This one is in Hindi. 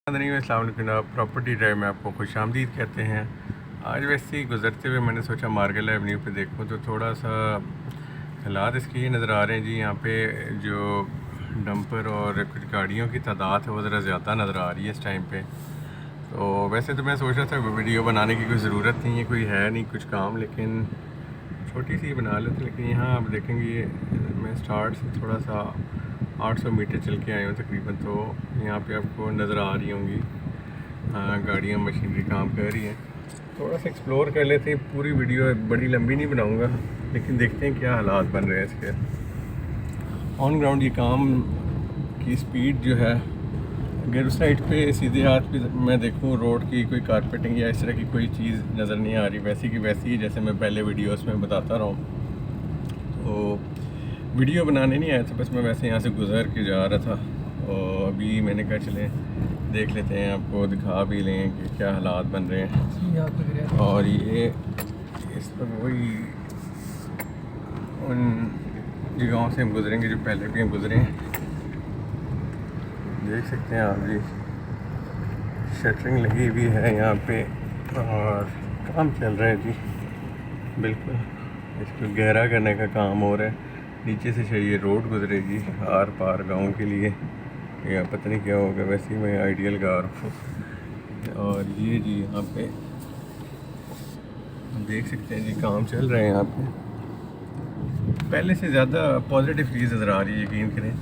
अस्सलाम प्रॉपर्टी ड्राइव में आपको खुशामदीद कहते हैं। आज वैसे ही गुज़रते हुए मैंने सोचा मार्केट एवेन्यू पे देखूं तो थोड़ा सा हालात इसके ये नज़र आ रहे हैं जी। यहाँ पे जो डंपर और कुछ गाड़ियों की तादाद है वो ज़रा ज़्यादा नज़र आ रही है इस टाइम पे। तो वैसे तो मैं सोच रहा था वीडियो बनाने की कोई ज़रूरत नहीं है, कोई है नहीं कुछ काम, लेकिन छोटी सी बना लेते। लेकिन यहाँ आप देखेंगे मैं स्टार्ट से थोड़ा सा 800 मीटर चल के आए हूँ तकरीबन। तो यहाँ पे आपको नज़र आ रही होंगी गाड़ियाँ मशीनरी काम कर रही हैं। थोड़ा सा एक्सप्लोर कर लेते हैं। पूरी वीडियो बड़ी लंबी नहीं बनाऊँगा, लेकिन देखते हैं क्या हालात बन रहे हैं इसके। ऑन ग्राउंड ये काम की स्पीड जो है, अगर उस साइड पे सीधे हाथ पे मैं देखूँ रोड की कोई कारपेटिंग या इस तरह की कोई चीज़ नज़र नहीं आ रही, वैसी की वैसी ही जैसे मैं पहले वीडियोस में बताता रहा हूँ। तो वीडियो बनाने नहीं आया था, बस मैं वैसे यहाँ से गुज़र के जा रहा था और अभी मैंने कहा चले देख लेते हैं, आपको दिखा भी लें कि क्या हालात बन रहे हैं। और ये इस पर वही उन जगहों से हम गुज़रेंगे जो पहले भी हम गुज़रे हैं। देख सकते हैं आप जी, शटरिंग लगी हुई है यहाँ पे और काम चल रहा है जी। बिल्कुल इसको गहरा करने का काम हो रहा है। नीचे से चाहिए रोड गुजरेगी आर पार गांव के लिए, या पता नहीं क्या होगा, वैसे ही मैं आइडियल गा रहा हूँ। और ये जी यहाँ पे देख सकते हैं जी काम चल रहे हैं यहाँ पे। पहले से ज़्यादा पॉजिटिव चीज़ नज़र आ रही है, यकीन करें।